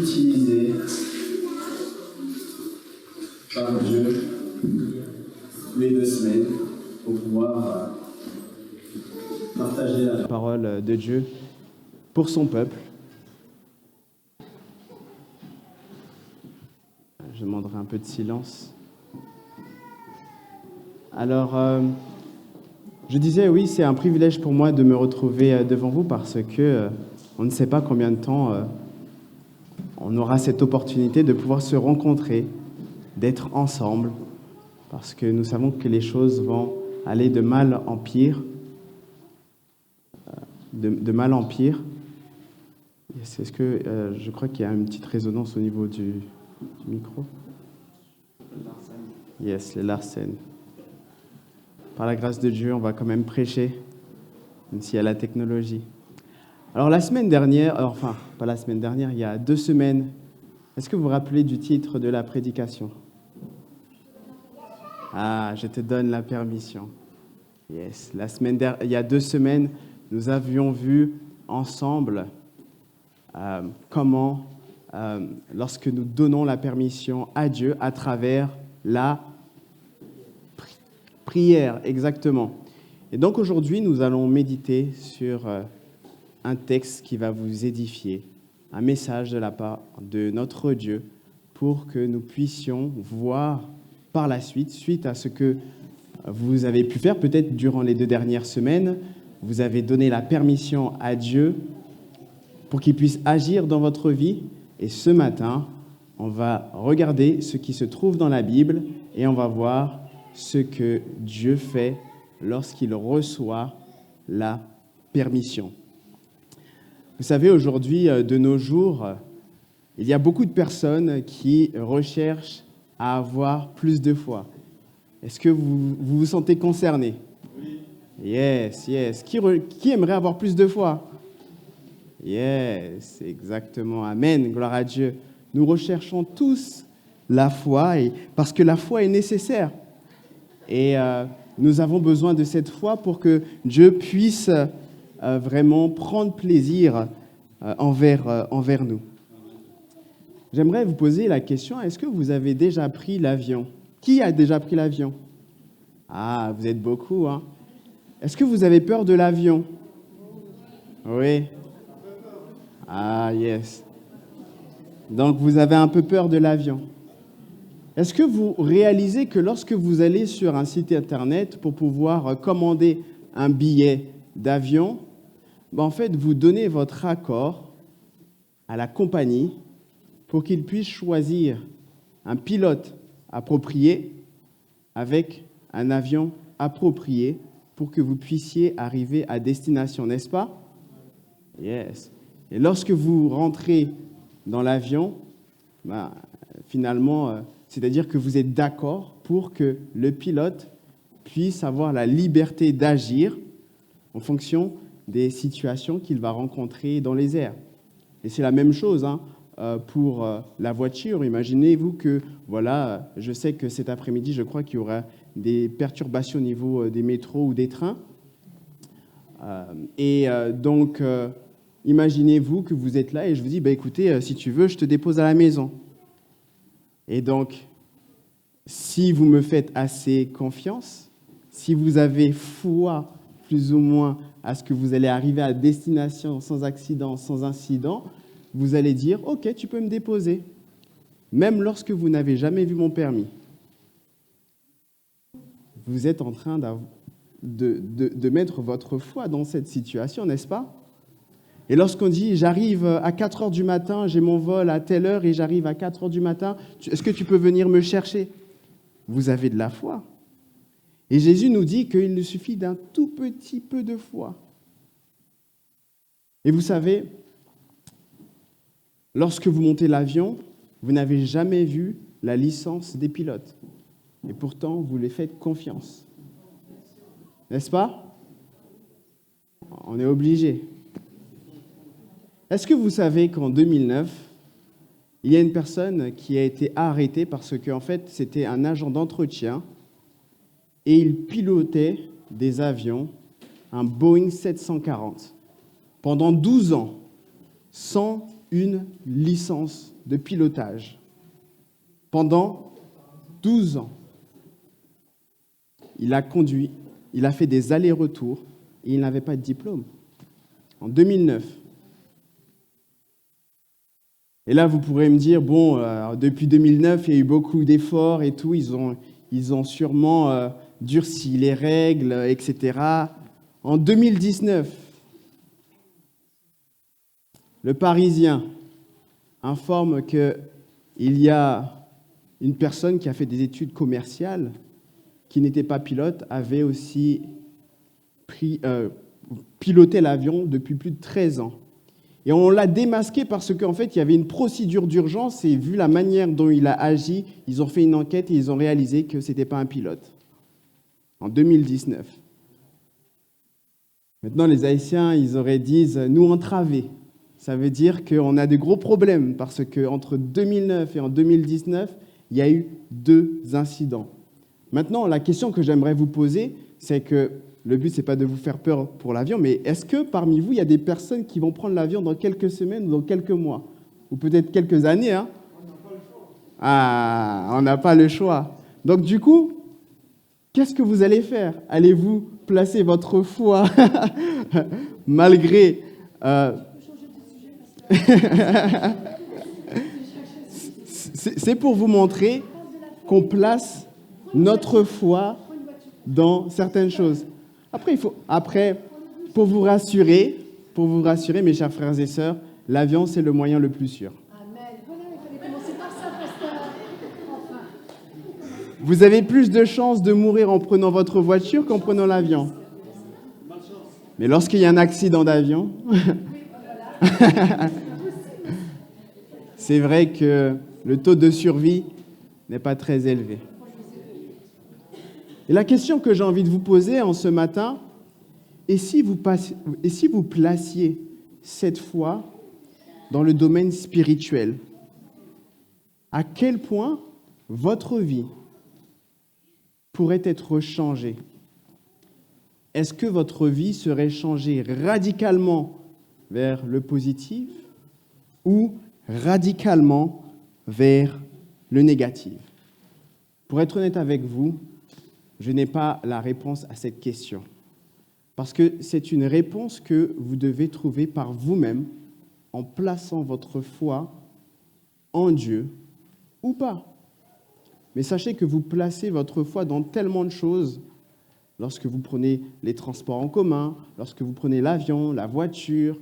utilisé par Dieu les 2 semaines pour pouvoir partager la parole de Dieu pour son peuple. Je demanderai un peu de silence. Alors, je disais, oui, c'est un privilège pour moi de me retrouver devant vous parce que on ne sait pas combien de temps on aura cette opportunité de pouvoir se rencontrer, d'être ensemble, parce que nous savons que les choses vont aller de mal en pire, de mal en pire. Est-ce que je crois qu'il y a une petite résonance au niveau du micro? Yes, les Larsen. Par la grâce de Dieu, on va quand même prêcher, même s'il y a la technologie. Alors la semaine dernière, enfin pas la semaine dernière, il y a 2 semaines, est-ce que vous vous rappelez du titre de la prédication? Ah, je te donne la permission. Yes, il y a 2 semaines, nous avions vu ensemble comment, lorsque nous donnons la permission à Dieu à travers la prière, exactement. Et donc aujourd'hui, nous allons méditer sur un texte qui va vous édifier, un message de la part de notre Dieu pour que nous puissions voir par la suite, suite à ce que vous avez pu faire peut-être durant les 2 dernières semaines, vous avez donné la permission à Dieu pour qu'il puisse agir dans votre vie. Et ce matin, on va regarder ce qui se trouve dans la Bible et on va voir ce que Dieu fait lorsqu'il reçoit la permission. Vous savez, aujourd'hui, de nos jours, il y a beaucoup de personnes qui recherchent à avoir plus de foi. Est-ce que vous vous sentez concerné? Oui. Yes, yes. Qui aimerait avoir plus de foi? Yes, exactement. Amen. Gloire à Dieu. Nous recherchons tous la foi parce que la foi est nécessaire. Et nous avons besoin de cette foi pour que Dieu puisse vraiment prendre plaisir envers nous. J'aimerais vous poser la question, est-ce que vous avez déjà pris l'avion? Qui a déjà pris l'avion? Ah, vous êtes beaucoup, hein? Est-ce que vous avez peur de l'avion? Oui. Ah, yes. Donc, vous avez un peu peur de l'avion. Est-ce que vous réalisez que lorsque vous allez sur un site Internet pour pouvoir commander un billet d'avion, en fait, vous donnez votre accord à la compagnie pour qu'il puisse choisir un pilote approprié avec un avion approprié pour que vous puissiez arriver à destination, n'est-ce pas? Yes. Et lorsque vous rentrez dans l'avion, finalement, c'est-à-dire que vous êtes d'accord pour que le pilote puisse avoir la liberté d'agir en fonction des situations qu'il va rencontrer dans les airs. Et c'est la même chose pour la voiture. Imaginez-vous que, voilà, je sais que cet après-midi, je crois qu'il y aura des perturbations au niveau des métros ou des trains. Donc, imaginez-vous que vous êtes là et je vous dis, écoutez, si tu veux, je te dépose à la maison. Et donc, si vous me faites assez confiance, si vous avez foi plus ou moins à ce que vous allez arriver à destination sans accident, sans incident, vous allez dire, OK, tu peux me déposer, même lorsque vous n'avez jamais vu mon permis. Vous êtes en train de mettre votre foi dans cette situation, n'est-ce pas? Et lorsqu'on dit, j'arrive à 4 heures du matin, j'ai mon vol à telle heure et j'arrive à 4 heures du matin, est-ce que tu peux venir me chercher? Vous avez de la foi. Et Jésus nous dit qu'il nous suffit d'un tout petit peu de foi. Et vous savez, lorsque vous montez l'avion, vous n'avez jamais vu la licence des pilotes. Et pourtant, vous les faites confiance. N'est-ce pas? On est obligé. Est-ce que vous savez qu'en 2009, il y a une personne qui a été arrêtée parce qu'en fait, c'était un agent d'entretien et il pilotait des avions, un Boeing 740, pendant 12 ans, sans une licence de pilotage pendant 12 ans. Il a conduit, il a fait des allers-retours et il n'avait pas de diplôme. En 2009. Et là, vous pourrez me dire, bon, depuis 2009, il y a eu beaucoup d'efforts et tout, ils ont sûrement durci les règles, etc. En 2019, le Parisien informe qu'il y a une personne qui a fait des études commerciales, qui n'était pas pilote, avait aussi piloté l'avion depuis plus de 13 ans. Et on l'a démasqué parce qu'en fait, il y avait une procédure d'urgence et vu la manière dont il a agi, ils ont fait une enquête et ils ont réalisé que ce n'était pas un pilote. En 2019. Maintenant, les Haïtiens, ils auraient dit « nous entraver ». Ça veut dire qu'on a de gros problèmes parce qu'entre 2009 et en 2019, il y a eu 2 incidents. Maintenant, la question que j'aimerais vous poser, c'est que le but, ce n'est pas de vous faire peur pour l'avion, mais est-ce que parmi vous, il y a des personnes qui vont prendre l'avion dans quelques semaines ou dans quelques mois? Ou peut-être quelques années, hein? On n'a pas le choix. Ah, on n'a pas le choix. Donc du coup, qu'est-ce que vous allez faire? Allez-vous placer votre foi malgré... C'est pour vous montrer qu'on place notre foi dans certaines choses. Après, pour vous rassurer, mes chers frères et sœurs, l'avion, c'est le moyen le plus sûr. Amen. Voilà, il fallait commencer par ça, pasteur. Enfin. Vous avez plus de chances de mourir en prenant votre voiture qu'en prenant l'avion. Mais lorsqu'il y a un accident d'avion, c'est vrai que le taux de survie n'est pas très élevé. Et la question que j'ai envie de vous poser en ce matin, et si vous placiez cette foi dans le domaine spirituel, à quel point votre vie pourrait être changée? Est-ce que votre vie serait changée radicalement vers le positif ou radicalement vers le négatif? Pour être honnête avec vous, je n'ai pas la réponse à cette question. Parce que c'est une réponse que vous devez trouver par vous-même en plaçant votre foi en Dieu ou pas. Mais sachez que vous placez votre foi dans tellement de choses lorsque vous prenez les transports en commun, lorsque vous prenez l'avion, la voiture,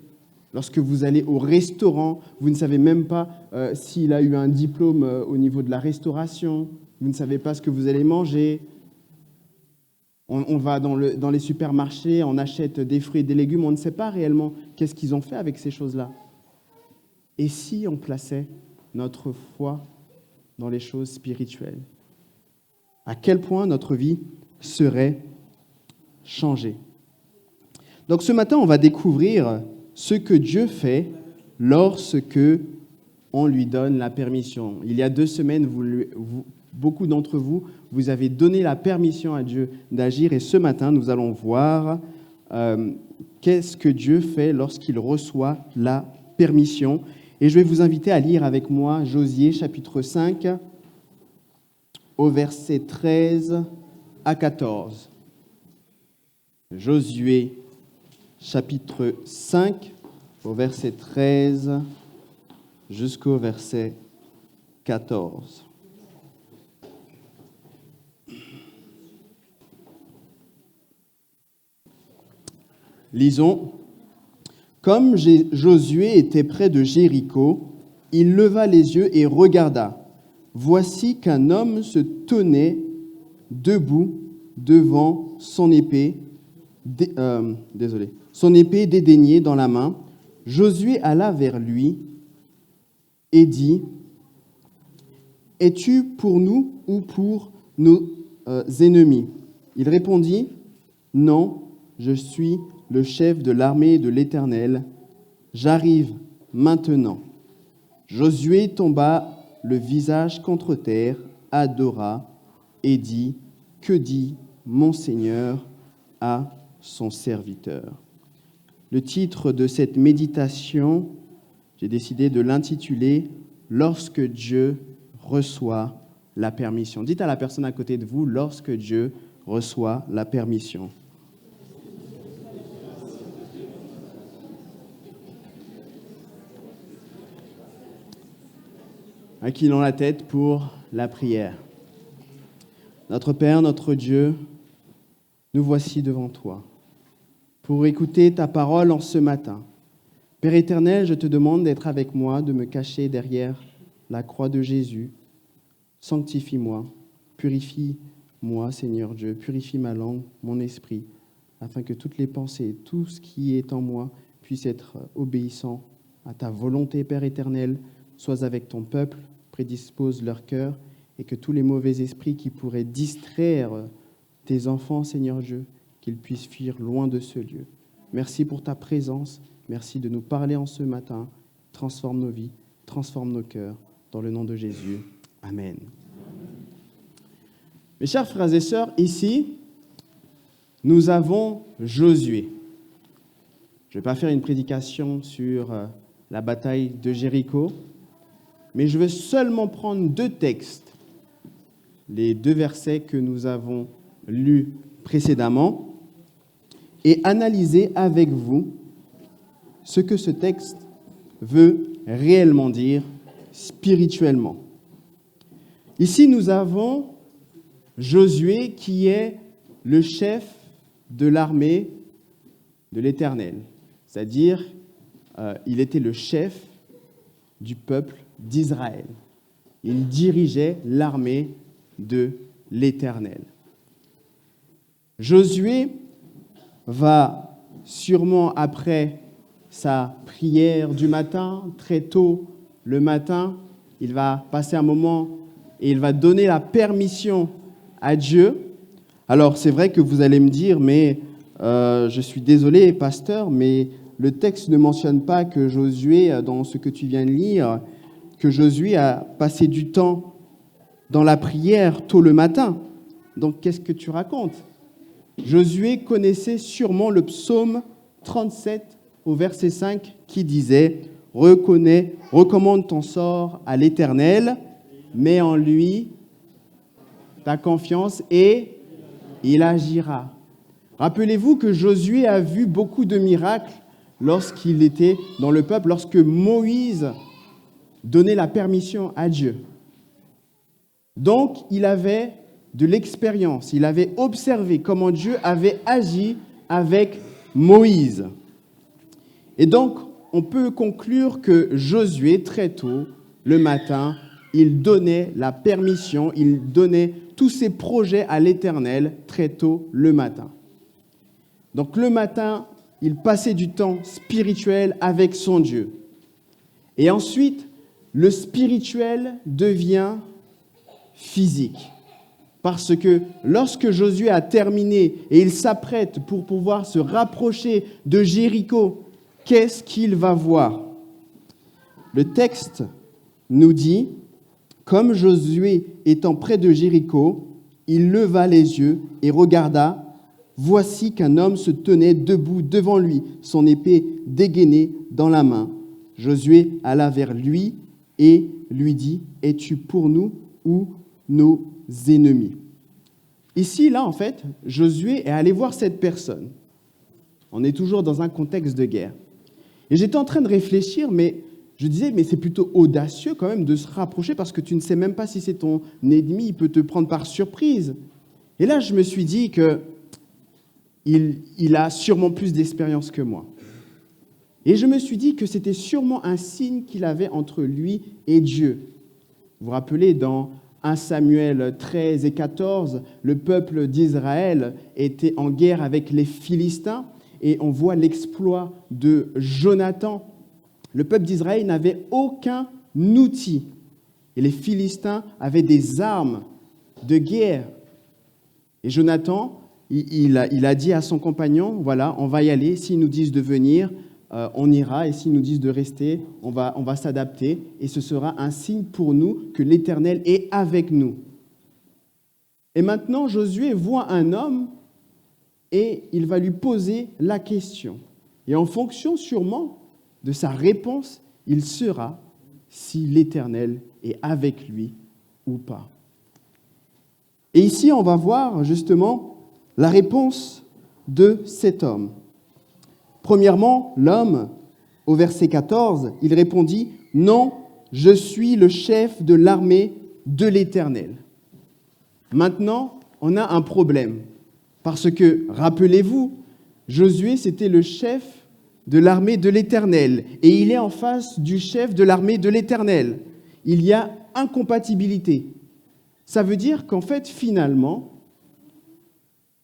lorsque vous allez au restaurant, vous ne savez même pas s'il a eu un diplôme au niveau de la restauration, vous ne savez pas ce que vous allez manger. On va dans les supermarchés, on achète des fruits et des légumes, on ne sait pas réellement qu'est-ce qu'ils ont fait avec ces choses-là. Et si on plaçait notre foi dans les choses spirituelles? À quel point notre vie serait changée? Donc ce matin, on va découvrir ce que Dieu fait lorsque on lui donne la permission. Il y a 2 semaines, beaucoup d'entre vous, vous avez donné la permission à Dieu d'agir. Et ce matin, nous allons voir qu'est-ce que Dieu fait lorsqu'il reçoit la permission. Et je vais vous inviter à lire avec moi Josué, chapitre 5, au verset 13 à 14. Josué, chapitre 5, au verset 13 jusqu'au verset 14. Lisons. Comme Josué était près de Jéricho, il leva les yeux et regarda. Voici qu'un homme se tenait debout devant son épée, son épée dédaignée dans la main. Josué alla vers lui et dit : « Es-tu pour nous ou pour nos ennemis ? » Il répondit : « Non, je suis le chef de l'armée de l'Éternel. J'arrive maintenant. » Josué tomba le visage contre terre, adora et dit : « Que dit mon Seigneur à son serviteur ?» Le titre de cette méditation, j'ai décidé de l'intituler « Lorsque Dieu reçoit la permission ». Dites à la personne à côté de vous « Lorsque Dieu reçoit la permission ». Inclinons la tête pour la prière. Notre Père, notre Dieu, nous voici devant toi pour écouter ta parole en ce matin. Père éternel, je te demande d'être avec moi, de me cacher derrière la croix de Jésus. Sanctifie-moi, purifie-moi, Seigneur Dieu, purifie ma langue, mon esprit, afin que toutes les pensées, tout ce qui est en moi puisse être obéissant à ta volonté, Père éternel. Sois avec ton peuple, prédispose leur cœur, et que tous les mauvais esprits qui pourraient distraire tes enfants, Seigneur Dieu, qu'ils puissent fuir loin de ce lieu. Merci pour ta présence, merci de nous parler en ce matin. Transforme nos vies, transforme nos cœurs, dans le nom de Jésus. Amen. Mes chers frères et sœurs, ici, nous avons Josué. Je ne vais pas faire une prédication sur la bataille de Jéricho, mais je vais seulement prendre 2 textes, les 2 versets que nous avons lus précédemment, et analyser avec vous ce que ce texte veut réellement dire spirituellement. Ici, nous avons Josué qui est le chef de l'armée de l'Éternel, c'est-à-dire il était le chef du peuple d'Israël. Il dirigeait l'armée de l'Éternel. Josué va sûrement, après sa prière du matin, très tôt le matin, il va passer un moment et il va donner la permission à Dieu. Alors, c'est vrai que vous allez me dire, mais je suis désolé, pasteur, mais le texte ne mentionne pas que Josué, dans ce que tu viens de lire, que Josué a passé du temps dans la prière tôt le matin. Donc, qu'est-ce que tu racontes ? Josué connaissait sûrement le psaume 37 au verset 5 qui disait « Recommande ton sort à l'Éternel, mets en lui ta confiance et il agira. » Rappelez-vous que Josué a vu beaucoup de miracles lorsqu'il était dans le peuple, lorsque Moïse donnait la permission à Dieu. Donc, il avait de l'expérience, il avait observé comment Dieu avait agi avec Moïse. Et donc, on peut conclure que Josué, très tôt, le matin, il donnait la permission, il donnait tous ses projets à l'Éternel très tôt le matin. Donc, le matin, il passait du temps spirituel avec son Dieu. Et ensuite, le spirituel devient physique. Parce que lorsque Josué a terminé et il s'apprête pour pouvoir se rapprocher de Jéricho, qu'est-ce qu'il va voir ? Le texte nous dit, comme Josué étant près de Jéricho, il leva les yeux et regarda. Voici qu'un homme se tenait debout devant lui, son épée dégainée dans la main. Josué alla vers lui et lui dit, « Es-tu pour nous ou nos ennemis ?» Ici, là, en fait, Josué est allé voir cette personne. On est toujours dans un contexte de guerre. Et j'étais en train de réfléchir, mais je disais, mais c'est plutôt audacieux quand même de se rapprocher parce que tu ne sais même pas si c'est ton ennemi, il peut te prendre par surprise. Et là, je me suis dit que il a sûrement plus d'expérience que moi. Et je me suis dit que c'était sûrement un signe qu'il avait entre lui et Dieu. Vous vous rappelez, dans 1 Samuel 13 et 14, le peuple d'Israël était en guerre avec les Philistins et on voit l'exploit de Jonathan. Le peuple d'Israël n'avait aucun outil et les Philistins avaient des armes de guerre. Et Jonathan, il a dit à son compagnon, voilà, on va y aller, s'ils nous disent de venir, on ira, et s'ils nous disent de rester, on va s'adapter, et ce sera un signe pour nous que l'Éternel est avec nous. Et maintenant, Josué voit un homme, et il va lui poser la question. Et en fonction sûrement de sa réponse, il sera si l'Éternel est avec lui ou pas. Et ici, on va voir justement la réponse de cet homme. Premièrement, l'homme, au verset 14, il répondit « Non, je suis le chef de l'armée de l'Éternel. » Maintenant, on a un problème. Parce que, rappelez-vous, Josué, c'était le chef de l'armée de l'Éternel. Et il est en face du chef de l'armée de l'Éternel. Il y a incompatibilité. Ça veut dire qu'en fait, finalement,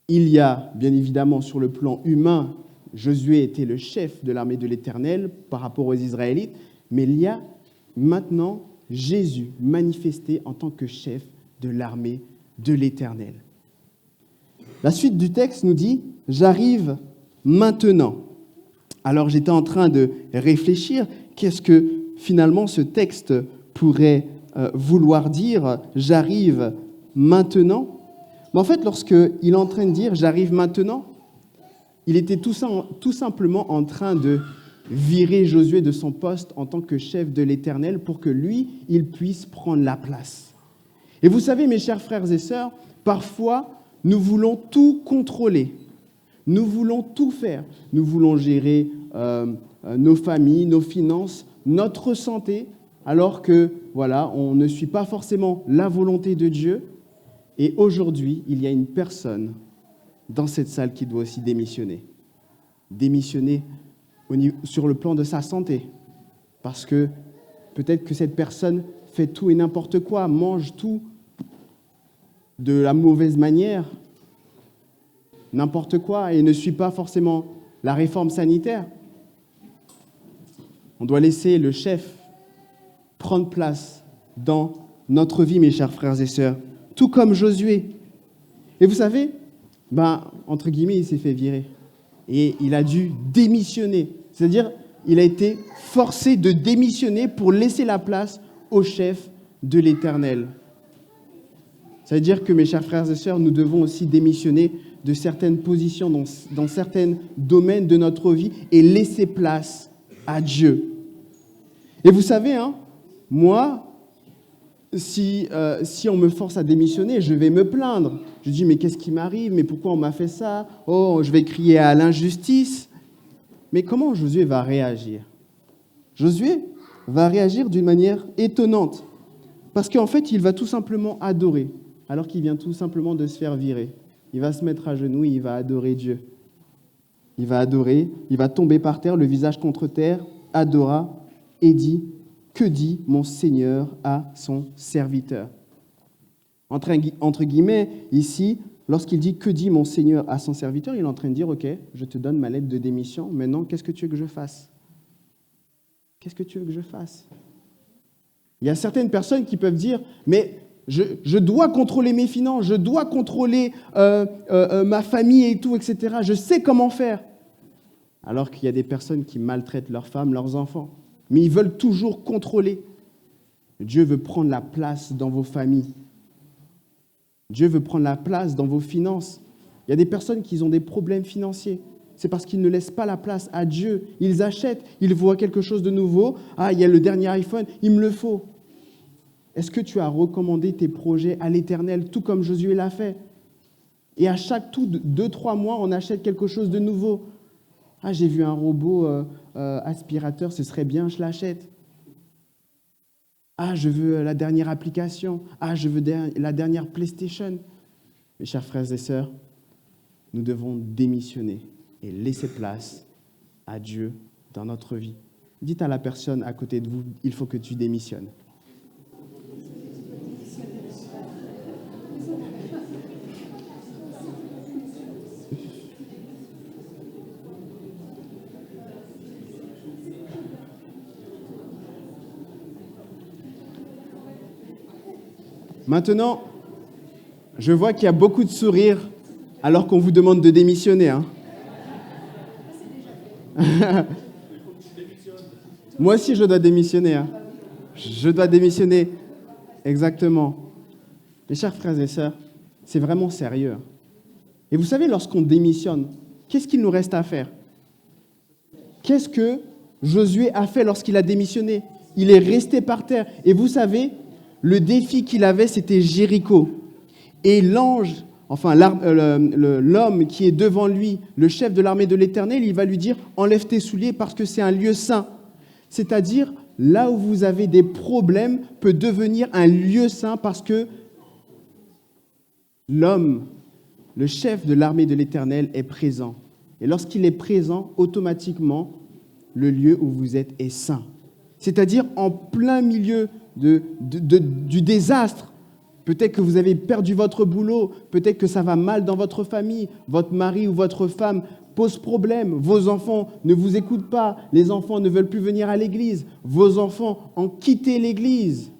il y a, bien évidemment, sur le plan humain, Josué était le chef de l'armée de l'Éternel par rapport aux Israélites, mais il y a maintenant Jésus manifesté en tant que chef de l'armée de l'Éternel. La suite du texte nous dit « J'arrive maintenant ». Alors j'étais en train de réfléchir, qu'est-ce que finalement ce texte pourrait vouloir dire « J'arrive maintenant ». Mais en fait, lorsqu'il est en train de dire « J'arrive maintenant », il était tout simplement en train de virer Josué de son poste en tant que chef de l'Éternel pour que lui, il puisse prendre la place. Et vous savez, mes chers frères et sœurs, parfois, nous voulons tout contrôler. Nous voulons tout faire. Nous voulons gérer nos familles, nos finances, notre santé, alors que, voilà, on ne suit pas forcément la volonté de Dieu. Et aujourd'hui, il y a une personne dans cette salle qui doit aussi démissionner. Démissionner sur le plan de sa santé. Parce que peut-être que cette personne fait tout et n'importe quoi, mange tout de la mauvaise manière, n'importe quoi, et ne suit pas forcément la réforme sanitaire. On doit laisser le chef prendre place dans notre vie, mes chers frères et sœurs, tout comme Josué. Et vous savez, entre guillemets, il s'est fait virer. Et il a dû démissionner. C'est-à-dire, il a été forcé de démissionner pour laisser la place au chef de l'Éternel. Ça veut dire que, mes chers frères et sœurs, nous devons aussi démissionner de certaines positions dans certains domaines de notre vie et laisser place à Dieu. Et vous savez, moi, si on me force à démissionner, je vais me plaindre. Je dis, mais qu'est-ce qui m'arrive? Mais pourquoi on m'a fait ça? Oh, je vais crier à l'injustice. Mais comment Josué va réagir? Josué va réagir d'une manière étonnante. Parce qu'en fait, il va tout simplement adorer, alors qu'il vient tout simplement de se faire virer. Il va se mettre à genoux et il va adorer Dieu. Il va adorer, il va tomber par terre, le visage contre terre, adora et dit « Que dit mon Seigneur à son serviteur ?» Entre guillemets, ici, lorsqu'il dit « Que dit mon Seigneur à son serviteur ?» il est en train de dire « Ok, je te donne ma lettre de démission, maintenant, qu'est-ce que tu veux que je fasse? Qu'est-ce que tu veux que je fasse ?» Il y a certaines personnes qui peuvent dire « Mais je dois contrôler mes finances, je dois contrôler ma famille et tout, etc. Je sais comment faire. » Alors qu'il y a des personnes qui maltraitent leurs femmes, leurs enfants. Mais ils veulent toujours contrôler. Dieu veut prendre la place dans vos familles. Dieu veut prendre la place dans vos finances. Il y a des personnes qui ont des problèmes financiers. C'est parce qu'ils ne laissent pas la place à Dieu. Ils achètent, ils voient quelque chose de nouveau. Ah, il y a le dernier iPhone, il me le faut. Est-ce que tu as recommandé tes projets à l'Éternel, tout comme Josué l'a fait? Et à chaque 2-3 mois, on achète quelque chose de nouveau. Ah, j'ai vu un robot aspirateur, ce serait bien, je l'achète. Ah, je veux la dernière application. Ah, je veux la dernière PlayStation. Mes chers frères et sœurs, nous devons démissionner et laisser place à Dieu dans notre vie. Dites à la personne à côté de vous, il faut que tu démissionnes. Maintenant, je vois qu'il y a beaucoup de sourires alors qu'on vous demande de démissionner. Moi aussi, je dois démissionner. Je dois démissionner. Exactement. Mes chers frères et sœurs, c'est vraiment sérieux. Et vous savez, lorsqu'on démissionne, qu'est-ce qu'il nous reste à faire? Qu'est-ce que Josué a fait lorsqu'il a démissionné. Il est resté par terre. Et vous savez, le défi qu'il avait, c'était Jéricho. Et l'ange, enfin l'homme qui est devant lui, le chef de l'armée de l'Éternel, il va lui dire « Enlève tes souliers parce que c'est un lieu saint ». C'est-à-dire, là où vous avez des problèmes peut devenir un lieu saint parce que l'homme, le chef de l'armée de l'Éternel, est présent. Et lorsqu'il est présent, automatiquement, le lieu où vous êtes est saint. C'est-à-dire en plein milieu du désastre. Peut-être que vous avez perdu votre boulot, peut-être que ça va mal dans votre famille, votre mari ou votre femme pose problème, vos enfants ne vous écoutent pas, les enfants ne veulent plus venir à l'église, vos enfants ont quitté l'église.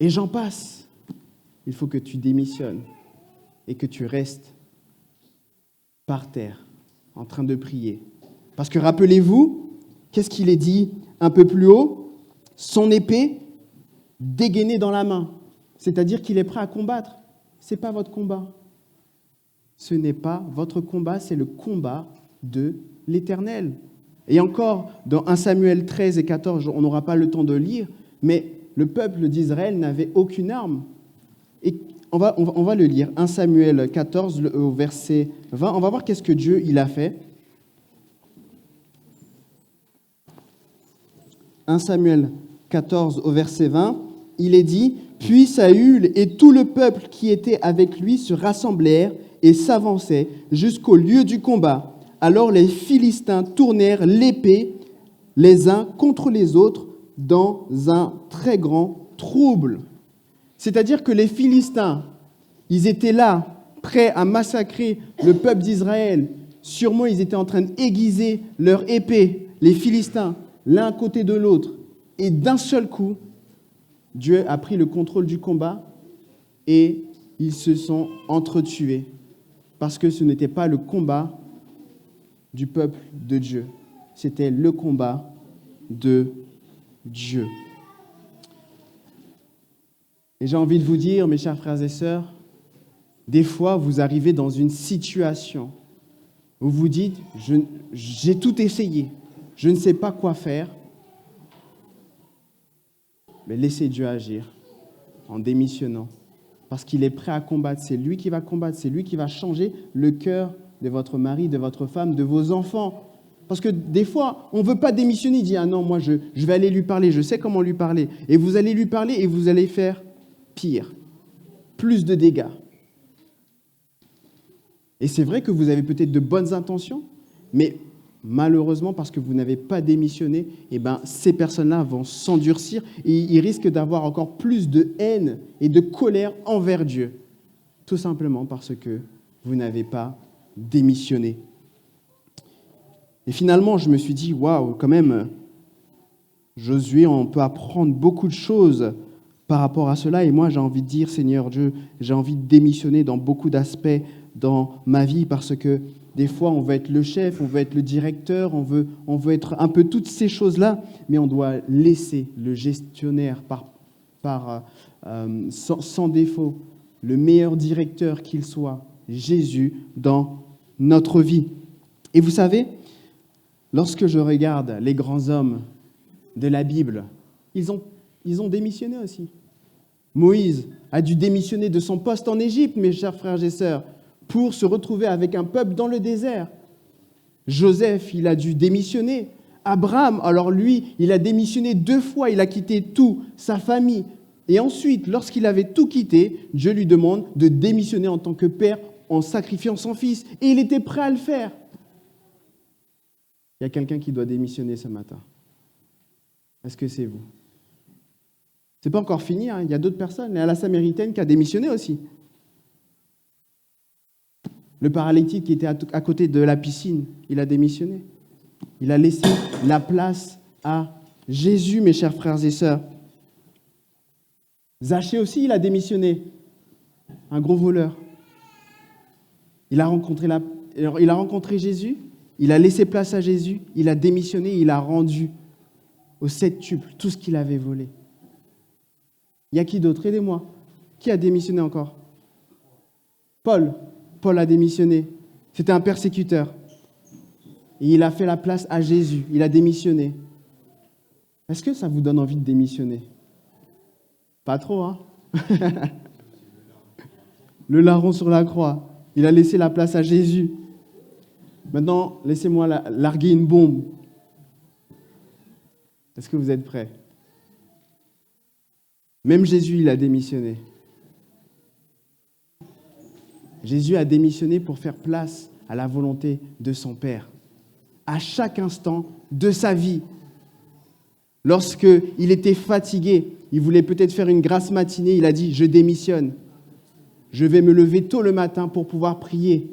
Et j'en passe. Il faut que tu démissionnes et que tu restes par terre, en train de prier. Parce que rappelez-vous, qu'est-ce qu'il est dit un peu plus haut ? Son épée dégainée dans la main. C'est-à-dire qu'il est prêt à combattre. Ce n'est pas votre combat. Ce n'est pas votre combat, c'est le combat de l'Éternel. Et encore, dans 1 Samuel 13 et 14, on n'aura pas le temps de lire, mais le peuple d'Israël n'avait aucune arme. Et on va le lire. 1 Samuel 14, au verset 20. On va voir qu'est-ce que Dieu il a fait. 1 Samuel 14, au verset 20, il est dit « Puis Saül et tout le peuple qui était avec lui se rassemblèrent et s'avançaient jusqu'au lieu du combat. Alors les Philistins tournèrent l'épée les uns contre les autres dans un très grand trouble. » C'est-à-dire que les Philistins, ils étaient là, prêts à massacrer le peuple d'Israël. Sûrement, ils étaient en train d'aiguiser leur épée, les Philistins, l'un à côté de l'autre. Et d'un seul coup, Dieu a pris le contrôle du combat et ils se sont entretués. Parce que ce n'était pas le combat du peuple de Dieu. C'était le combat de Dieu. Et j'ai envie de vous dire, mes chers frères et sœurs, des fois, vous arrivez dans une situation où vous dites, j'ai tout essayé, je ne sais pas quoi faire, mais laissez Dieu agir en démissionnant, parce qu'il est prêt à combattre. C'est lui qui va combattre, c'est lui qui va changer le cœur de votre mari, de votre femme, de vos enfants. Parce que des fois, on ne veut pas démissionner. Il dit, ah non, moi, je vais aller lui parler, je sais comment lui parler. Et vous allez lui parler et vous allez faire pire, plus de dégâts. Et c'est vrai que vous avez peut-être de bonnes intentions, mais malheureusement, parce que vous n'avez pas démissionné, ces personnes-là vont s'endurcir et ils risquent d'avoir encore plus de haine et de colère envers Dieu, tout simplement parce que vous n'avez pas démissionné. Et finalement, je me suis dit, waouh, quand même, Josué, on peut apprendre beaucoup de choses par rapport à cela. Et moi, j'ai envie de dire, Seigneur Dieu, j'ai envie de démissionner dans beaucoup d'aspects dans ma vie parce que des fois, on veut être le chef, on veut être le directeur, on veut être un peu toutes ces choses-là, mais on doit laisser le gestionnaire sans défaut, le meilleur directeur qu'il soit, Jésus, dans notre vie. Et vous savez, lorsque je regarde les grands hommes de la Bible, ils ont démissionné aussi. Moïse a dû démissionner de son poste en Égypte, mes chers frères et sœurs, pour se retrouver avec un peuple dans le désert. Joseph, il a dû démissionner. Abraham, alors lui, il a démissionné 2 fois, il a quitté tout, sa famille. Et ensuite, lorsqu'il avait tout quitté, Dieu lui demande de démissionner en tant que père en sacrifiant son fils. Et il était prêt à le faire. Il y a quelqu'un qui doit démissionner ce matin. Est-ce que c'est vous ? C'est pas encore fini, il y a d'autres personnes. Il y a la Samaritaine qui a démissionné aussi. Le paralytique qui était à côté de la piscine, il a démissionné. Il a laissé la place à Jésus, mes chers frères et sœurs. Zachée aussi, il a démissionné. Un gros voleur. Il a rencontré Jésus, il a laissé place à Jésus, il a démissionné, il a rendu au septuple tout ce qu'il avait volé. Il y a qui d'autre ? Aidez-moi. Qui a démissionné encore ? Paul a démissionné. C'était un persécuteur. et il a fait la place à Jésus. Il a démissionné. Est-ce que ça vous donne envie de démissionner? Pas trop, hein? Le larron sur la croix, il a laissé la place à Jésus. Maintenant, laissez-moi larguer une bombe. Est-ce que vous êtes prêts? Même Jésus, il a démissionné. Jésus a démissionné pour faire place à la volonté de son Père. À chaque instant de sa vie. Lorsqu'il était fatigué, il voulait peut-être faire une grasse matinée, il a dit « Je démissionne. Je vais me lever tôt le matin pour pouvoir prier. »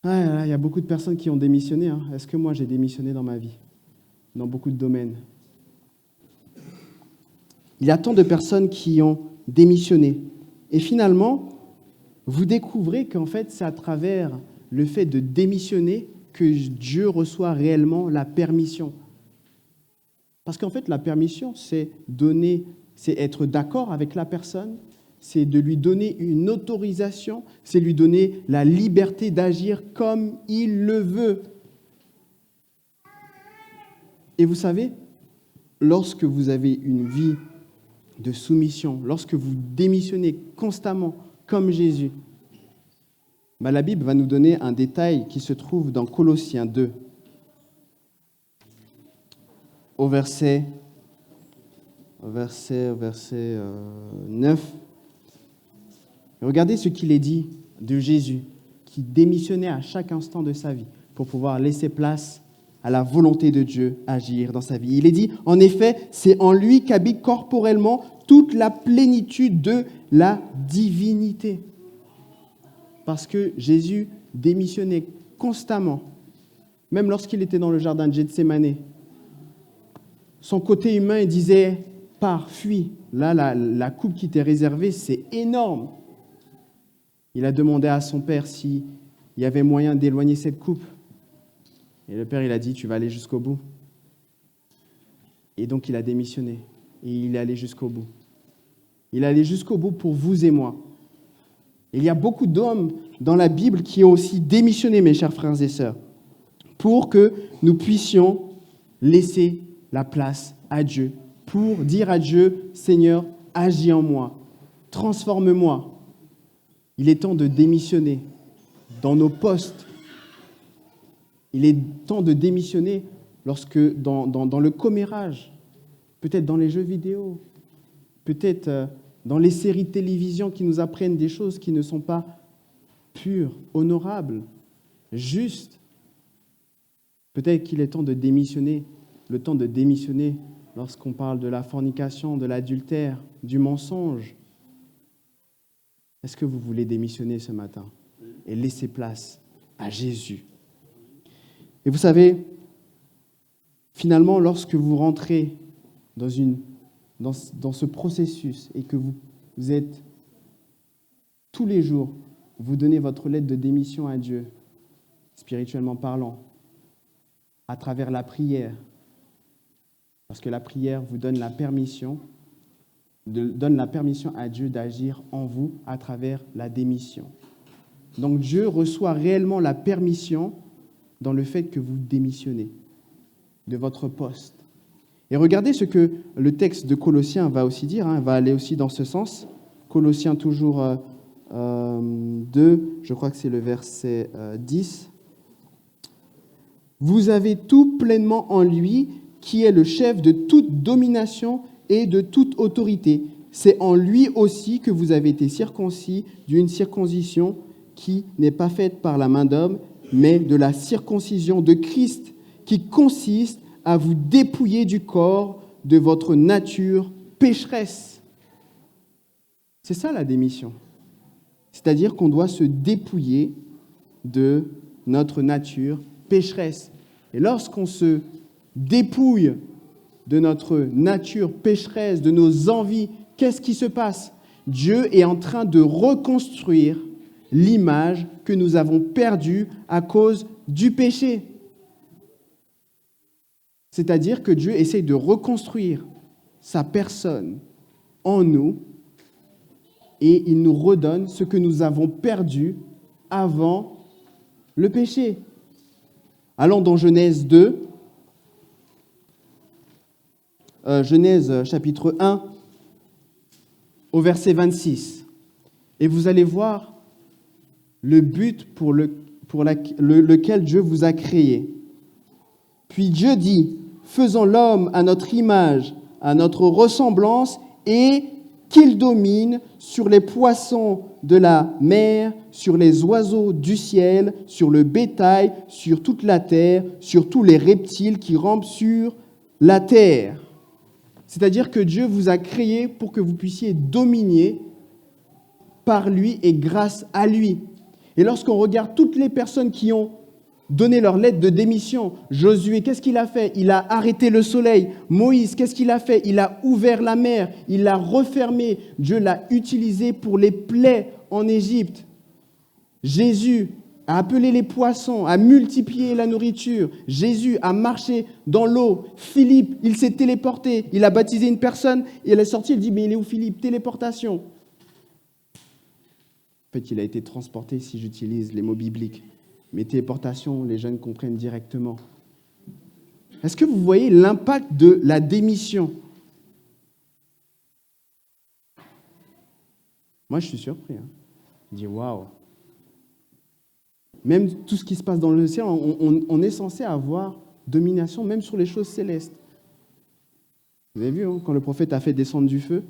Il y a beaucoup de personnes qui ont démissionné. Hein. Est-ce que moi, j'ai démissionné dans ma vie? Dans beaucoup de domaines. Il y a tant de personnes qui ont démissionné. Et finalement, vous découvrez qu'en fait, c'est à travers le fait de démissionner que Dieu reçoit réellement la permission. Parce qu'en fait, la permission, c'est être d'accord avec la personne, c'est de lui donner une autorisation, c'est lui donner la liberté d'agir comme il le veut. Et vous savez, lorsque vous avez une vie de soumission, lorsque vous démissionnez constamment comme Jésus, la Bible va nous donner un détail qui se trouve dans Colossiens 2, au verset 9. Et regardez ce qu'il est dit de Jésus, qui démissionnait à chaque instant de sa vie pour pouvoir laisser place à la volonté de Dieu agir dans sa vie. Il est dit, en effet, c'est en lui qu'habite corporellement toute la plénitude de la divinité. Parce que Jésus démissionnait constamment, même lorsqu'il était dans le jardin de Gethsémanée. Son côté humain, il disait, pars, fuis. Là, la coupe qui t'est réservée, c'est énorme. Il a demandé à son père s'il y avait moyen d'éloigner cette coupe. Et le père, il a dit, tu vas aller jusqu'au bout. Et donc, il a démissionné. Et il est allé jusqu'au bout. Il est allé jusqu'au bout pour vous et moi. Il y a beaucoup d'hommes dans la Bible qui ont aussi démissionné, mes chers frères et sœurs, pour que nous puissions laisser la place à Dieu, pour dire à Dieu, Seigneur, agis en moi, transforme-moi. Il est temps de démissionner dans nos postes. Il est temps de démissionner lorsque dans le commérage, peut-être dans les jeux vidéo, peut-être dans les séries de télévision qui nous apprennent des choses qui ne sont pas pures, honorables, justes. Peut-être qu'il est temps de démissionner, le temps de démissionner lorsqu'on parle de la fornication, de l'adultère, du mensonge. Est-ce que vous voulez démissionner ce matin et laisser place à Jésus? Et vous savez, finalement, lorsque vous rentrez dans ce processus et que vous êtes tous les jours, vous donnez votre lettre de démission à Dieu, spirituellement parlant, à travers la prière, parce que la prière vous donne la permission à Dieu d'agir en vous à travers la démission. Donc Dieu reçoit réellement la permission dans le fait que vous démissionnez de votre poste. Et regardez ce que le texte de Colossiens va aussi dire, va aller aussi dans ce sens. Colossiens toujours 2, je crois que c'est le verset 10. Vous avez tout pleinement en lui, qui est le chef de toute domination et de toute autorité. C'est en lui aussi que vous avez été circoncis d'une circoncision qui n'est pas faite par la main d'homme, mais de la circoncision de Christ, qui consiste à vous dépouiller du corps de votre nature pécheresse. C'est ça la démission. C'est-à-dire qu'on doit se dépouiller de notre nature pécheresse. Et lorsqu'on se dépouille de notre nature pécheresse, de nos envies, qu'est-ce qui se passe? Dieu est en train de reconstruire l'image que nous avons perdue à cause du péché. C'est-à-dire que Dieu essaie de reconstruire sa personne en nous et il nous redonne ce que nous avons perdu avant le péché. Allons dans Genèse 2, Genèse chapitre 1, au verset 26. Et vous allez voir le but pour lequel Dieu vous a créé. Puis Dieu dit, faisons l'homme à notre image, à notre ressemblance, et qu'il domine sur les poissons de la mer, sur les oiseaux du ciel, sur le bétail, sur toute la terre, sur tous les reptiles qui rampent sur la terre. C'est-à-dire que Dieu vous a créé pour que vous puissiez dominer par lui et grâce à lui. Et lorsqu'on regarde toutes les personnes qui ont donné leur lettre de démission, Josué, qu'est-ce qu'il a fait? Il a arrêté le soleil. Moïse, qu'est-ce qu'il a fait? Il a ouvert la mer, il l'a refermée. Dieu l'a utilisé pour les plaies en Égypte. Jésus a appelé les poissons, a multiplié la nourriture. Jésus a marché dans l'eau. Philippe, il s'est téléporté. Il a baptisé une personne et elle est sortie. Il dit, mais il est où Philippe? Téléportation. En fait, il a été transporté si j'utilise les mots bibliques. Mais téléportation, les jeunes comprennent directement. Est-ce que vous voyez l'impact de la démission? Moi, je suis surpris. Je dis, waouh! Même tout ce qui se passe dans le ciel, on est censé avoir domination, même sur les choses célestes. Vous avez vu, quand le prophète a fait descendre du feu,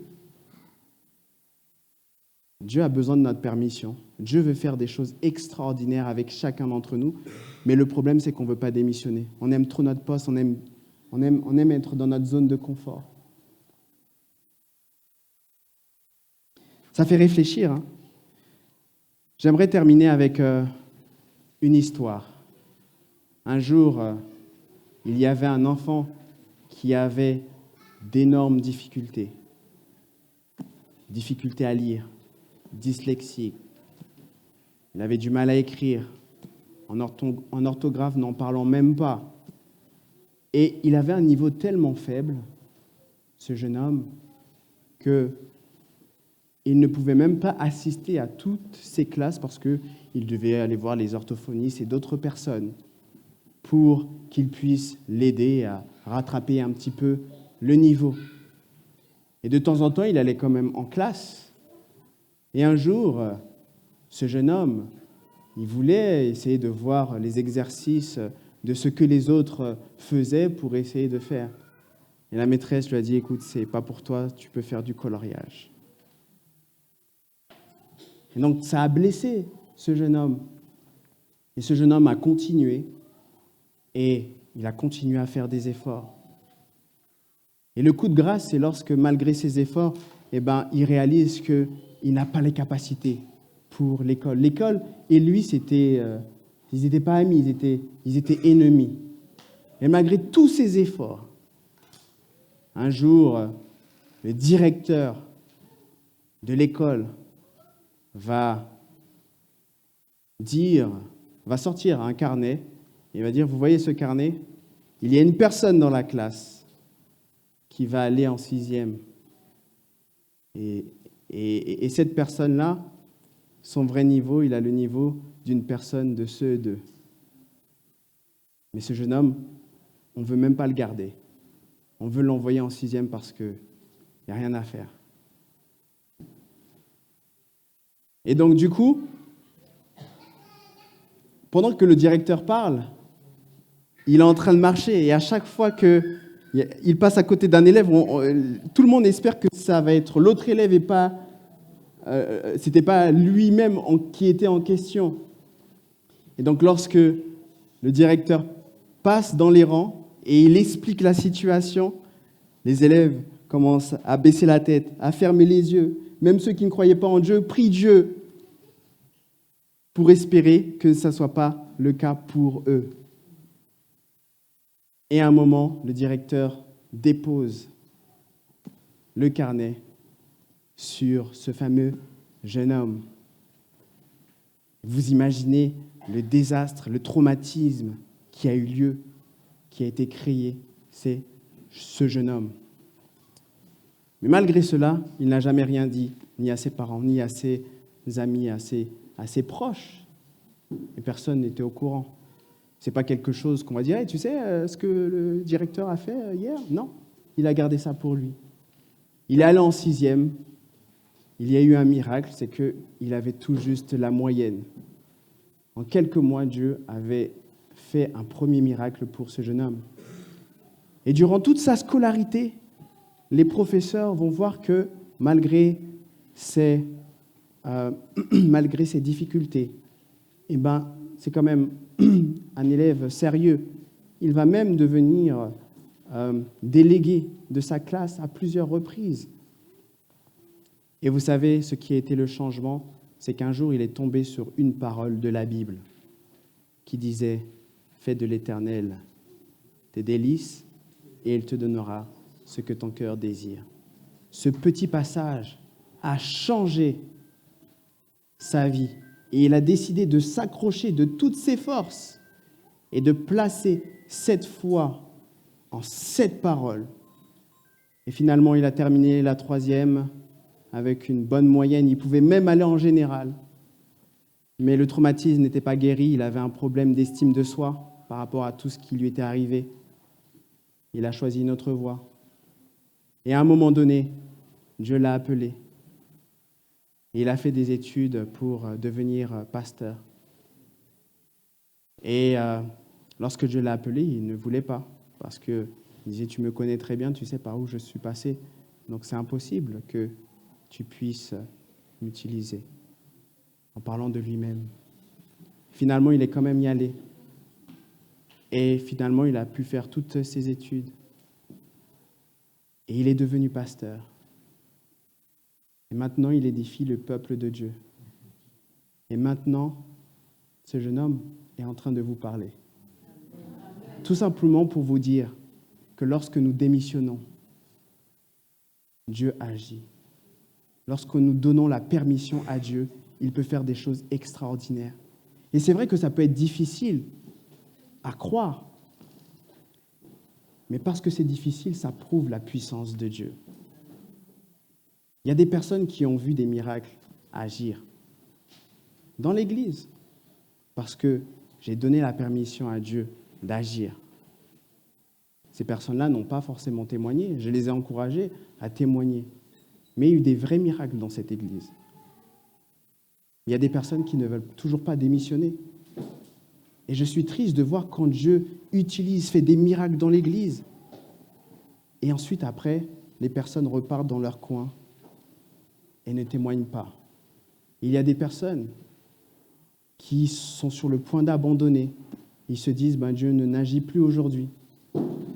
Dieu a besoin de notre permission. Dieu veut faire des choses extraordinaires avec chacun d'entre nous, mais le problème, c'est qu'on ne veut pas démissionner. On aime trop notre poste, on aime être dans notre zone de confort. Ça fait réfléchir. J'aimerais terminer avec une histoire. Un jour, il y avait un enfant qui avait d'énormes difficultés. Difficultés à lire, dyslexique. Il avait du mal à écrire. En orthographe, n'en parlons même pas. Et il avait un niveau tellement faible, ce jeune homme, qu'il ne pouvait même pas assister à toutes ses classes parce qu'il devait aller voir les orthophonistes et d'autres personnes pour qu'ils puissent l'aider à rattraper un petit peu le niveau. Et de temps en temps, il allait quand même en classe. Et un jour, ce jeune homme, il voulait essayer de voir les exercices de ce que les autres faisaient pour essayer de faire. Et la maîtresse lui a dit, écoute, c'est pas pour toi, tu peux faire du coloriage. Et donc, ça a blessé ce jeune homme. Et ce jeune homme a continué, et il a continué à faire des efforts. Et le coup de grâce, c'est lorsque, malgré ses efforts, il réalise qu'il n'a pas les capacités pour l'école. L'école et lui, ils n'étaient pas amis, ils étaient ennemis. Et malgré tous ses efforts, un jour, le directeur de l'école va sortir un carnet et va dire, vous voyez ce carnet? Il y a une personne dans la classe qui va aller en 6e. Et cette personne-là, son vrai niveau, il a le niveau d'une personne de CE2. Mais ce jeune homme, on ne veut même pas le garder. On veut l'envoyer en 6e parce qu'il n'y a rien à faire. Et donc, du coup, pendant que le directeur parle, il est en train de marcher. Et à chaque fois qu'il passe à côté d'un élève, tout le monde espère que ça va être l'autre élève et pas... c'était pas lui-même qui était en question. Et donc, lorsque le directeur passe dans les rangs et il explique la situation, les élèves commencent à baisser la tête, à fermer les yeux. Même ceux qui ne croyaient pas en Dieu prient Dieu pour espérer que ça ne soit pas le cas pour eux. Et à un moment, le directeur dépose le carnet sur ce fameux jeune homme. Vous imaginez le désastre, le traumatisme qui a eu lieu, qui a été créé, c'est ce jeune homme. Mais malgré cela, il n'a jamais rien dit, ni à ses parents, ni à ses amis, à ses proches. Et personne n'était au courant. Ce n'est pas quelque chose qu'on va dire, hey, tu sais ce que le directeur a fait hier? Non, il a gardé ça pour lui. Il est allé en 6e. Il y a eu un miracle, c'est qu'il avait tout juste la moyenne. En quelques mois, Dieu avait fait un premier miracle pour ce jeune homme. Et durant toute sa scolarité, les professeurs vont voir que malgré ses difficultés, eh ben, c'est quand même un élève sérieux. Il va même devenir délégué de sa classe à plusieurs reprises. Et vous savez, ce qui a été le changement, c'est qu'un jour, il est tombé sur une parole de la Bible qui disait « Fais de l'Éternel tes délices et il te donnera ce que ton cœur désire. » Ce petit passage a changé sa vie et il a décidé de s'accrocher de toutes ses forces et de placer cette foi en cette parole. Et finalement, il a terminé la 3e avec une bonne moyenne. Il pouvait même aller en général. Mais le traumatisme n'était pas guéri. Il avait un problème d'estime de soi par rapport à tout ce qui lui était arrivé. Il a choisi une autre voie. Et à un moment donné, Dieu l'a appelé. Et il a fait des études pour devenir pasteur. Et lorsque Dieu l'a appelé, il ne voulait pas. Parce qu'il disait, tu me connais très bien, tu sais par où je suis passé. Donc c'est impossible que tu puisses m'utiliser. En parlant de lui-même. Finalement, il est quand même y allé. Et finalement, il a pu faire toutes ses études. Et il est devenu pasteur. Et maintenant, il édifie le peuple de Dieu. Et maintenant, ce jeune homme est en train de vous parler. Tout simplement pour vous dire que lorsque nous démissionnons, Dieu agit. Lorsque nous donnons la permission à Dieu, il peut faire des choses extraordinaires. Et c'est vrai que ça peut être difficile à croire. Mais parce que c'est difficile, ça prouve la puissance de Dieu. Il y a des personnes qui ont vu des miracles agir dans l'Église parce que j'ai donné la permission à Dieu d'agir. Ces personnes-là n'ont pas forcément témoigné. Je les ai encouragées à témoigner. Mais il y a eu des vrais miracles dans cette Église. Il y a des personnes qui ne veulent toujours pas démissionner. Et je suis triste de voir quand Dieu fait des miracles dans l'Église. Et ensuite, après, les personnes repartent dans leur coin et ne témoignent pas. Il y a des personnes qui sont sur le point d'abandonner. Ils se disent, Dieu ne n'agit plus aujourd'hui.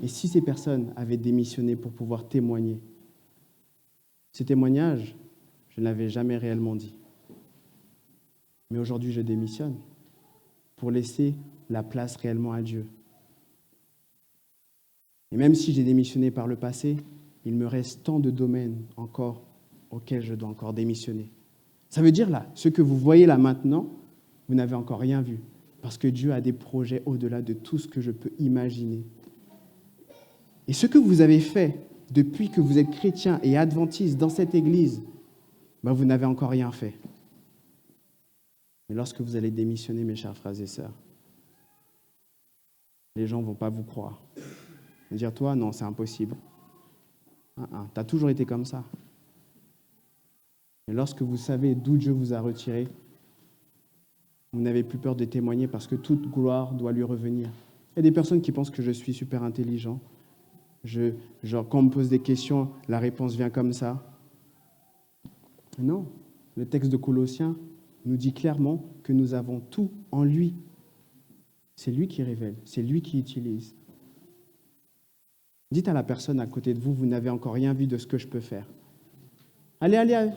Et si ces personnes avaient démissionné pour pouvoir témoigner, ces témoignages, je ne l'avais jamais réellement dit. Mais aujourd'hui, je démissionne pour laisser la place réellement à Dieu. Et même si j'ai démissionné par le passé, il me reste tant de domaines encore auxquels je dois encore démissionner. Ça veut dire là, ce que vous voyez là maintenant, vous n'avez encore rien vu, parce que Dieu a des projets au-delà de tout ce que je peux imaginer. Et ce que vous avez fait depuis que vous êtes chrétien et adventiste dans cette église, vous n'avez encore rien fait. Mais lorsque vous allez démissionner, mes chers frères et sœurs, les gens ne vont pas vous croire. Ils vont dire, toi, non, c'est impossible. Tu as toujours été comme ça. Et lorsque vous savez d'où Dieu vous a retiré, vous n'avez plus peur de témoigner parce que toute gloire doit lui revenir. Il y a des personnes qui pensent que je suis super intelligent. Quand on me pose des questions, la réponse vient comme ça. Non, le texte de Colossiens nous dit clairement que nous avons tout en lui. C'est lui qui révèle, c'est lui qui utilise. Dites à la personne à côté de vous, vous n'avez encore rien vu de ce que je peux faire. Allez, allez, allez.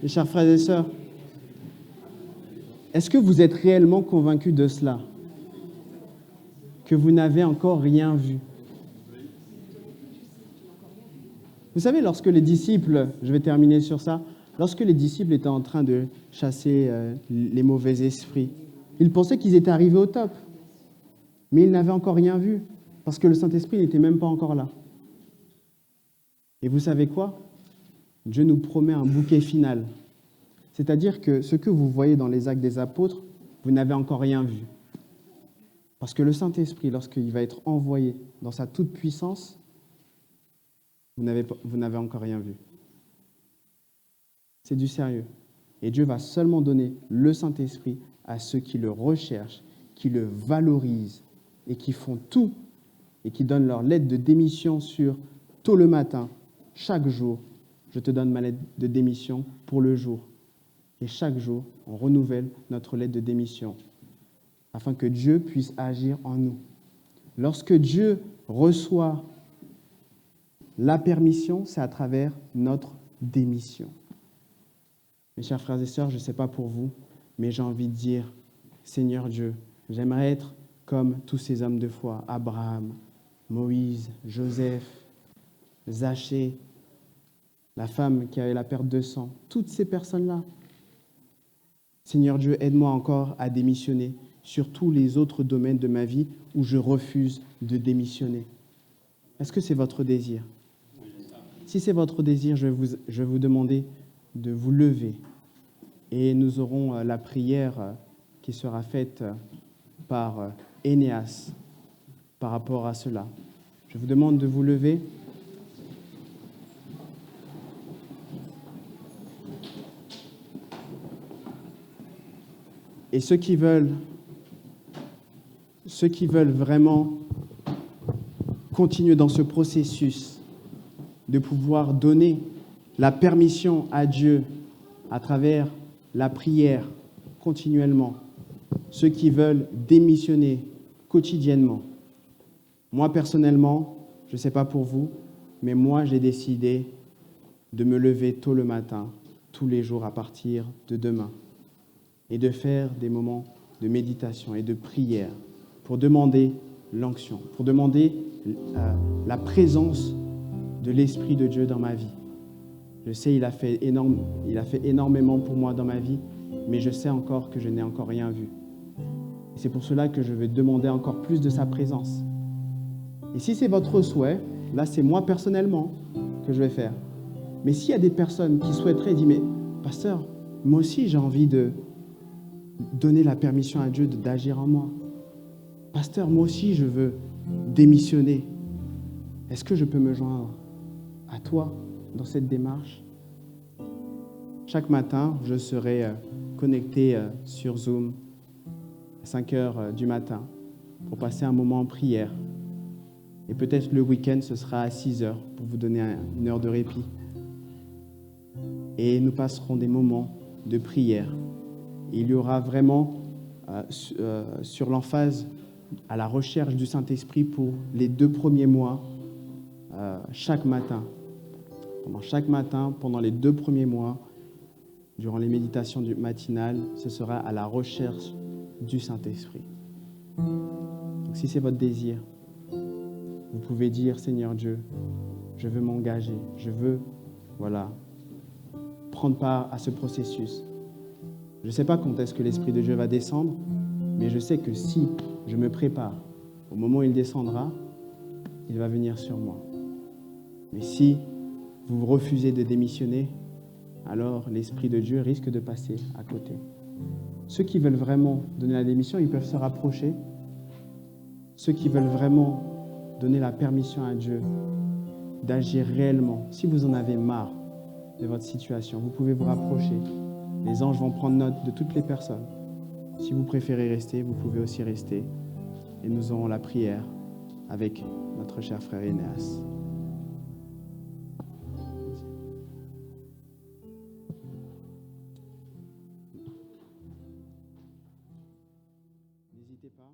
Mes chers frères et sœurs, est-ce que vous êtes réellement convaincus de cela? que vous n'avez encore rien vu. Vous savez, lorsque les disciples, je vais terminer sur ça, lorsque les disciples étaient en train de chasser les mauvais esprits, ils pensaient qu'ils étaient arrivés au top, mais ils n'avaient encore rien vu, parce que le Saint-Esprit n'était même pas encore là. Et vous savez quoi? Dieu nous promet un bouquet final. C'est-à-dire que ce que vous voyez dans les Actes des Apôtres, vous n'avez encore rien vu. Parce que le Saint-Esprit, lorsqu'il va être envoyé dans sa toute-puissance, vous n'avez encore rien vu. C'est du sérieux. Et Dieu va seulement donner le Saint-Esprit à ceux qui le recherchent, qui le valorisent et qui font tout et qui donnent leur lettre de démission sur tôt le matin, chaque jour. Je te donne ma lettre de démission pour le jour. Et chaque jour, on renouvelle notre lettre de démission afin que Dieu puisse agir en nous. Lorsque Dieu reçoit la permission, c'est à travers notre démission. Mes chers frères et sœurs, je ne sais pas pour vous, mais j'ai envie de dire, Seigneur Dieu, j'aimerais être comme tous ces hommes de foi, Abraham, Moïse, Joseph, Zachée, la femme qui avait la perte de sang, toutes ces personnes-là. Seigneur Dieu, aide-moi encore à démissionner sur tous les autres domaines de ma vie où je refuse de démissionner. Est-ce que c'est votre désir? Si c'est votre désir, je vais vous demander de vous lever et nous aurons la prière qui sera faite par Énéas par rapport à cela. Je vous demande de vous lever. Et ceux qui veulent vraiment continuer dans ce processus de pouvoir donner la permission à Dieu à travers la prière continuellement, ceux qui veulent démissionner quotidiennement. Moi, personnellement, je ne sais pas pour vous, mais moi, j'ai décidé de me lever tôt le matin, tous les jours à partir de demain, et de faire des moments de méditation et de prière pour demander l'onction, pour demander la présence de l'Esprit de Dieu dans ma vie. Je sais, il a fait énormément pour moi dans ma vie, mais je sais encore que je n'ai encore rien vu. Et c'est pour cela que je vais demander encore plus de sa présence. Et si c'est votre souhait, là c'est moi personnellement que je vais faire. Mais s'il y a des personnes qui souhaiteraient dire, mais pasteur, moi aussi j'ai envie de donner la permission à Dieu d'agir en moi. Pasteur, moi aussi je veux démissionner. Est-ce que je peux me joindre à toi dans cette démarche? Chaque matin, je serai connecté sur Zoom à 5 heures du matin pour passer un moment en prière. Et peut-être le week-end, ce sera à 6 heures pour vous donner une heure de répit. Et nous passerons des moments de prière. Et il y aura vraiment sur l'emphase à la recherche du Saint-Esprit pour les 2 premiers mois, chaque matin. Chaque matin, pendant les 2 premiers mois, durant les méditations matinales, ce sera à la recherche du Saint-Esprit. Donc, si c'est votre désir, vous pouvez dire, Seigneur Dieu, je veux m'engager, je veux, prendre part à ce processus. Je ne sais pas quand est-ce que l'Esprit de Dieu va descendre, mais je sais que si je me prépare, au moment où il descendra, il va venir sur moi. Mais si vous refusez de démissionner, alors l'Esprit de Dieu risque de passer à côté. Ceux qui veulent vraiment donner la démission, ils peuvent se rapprocher. Ceux qui veulent vraiment donner la permission à Dieu d'agir réellement, si vous en avez marre de votre situation, vous pouvez vous rapprocher. Les anges vont prendre note de toutes les personnes. Si vous préférez rester, vous pouvez aussi rester. Et nous aurons la prière avec notre cher frère Énéas. N'hésitez pas.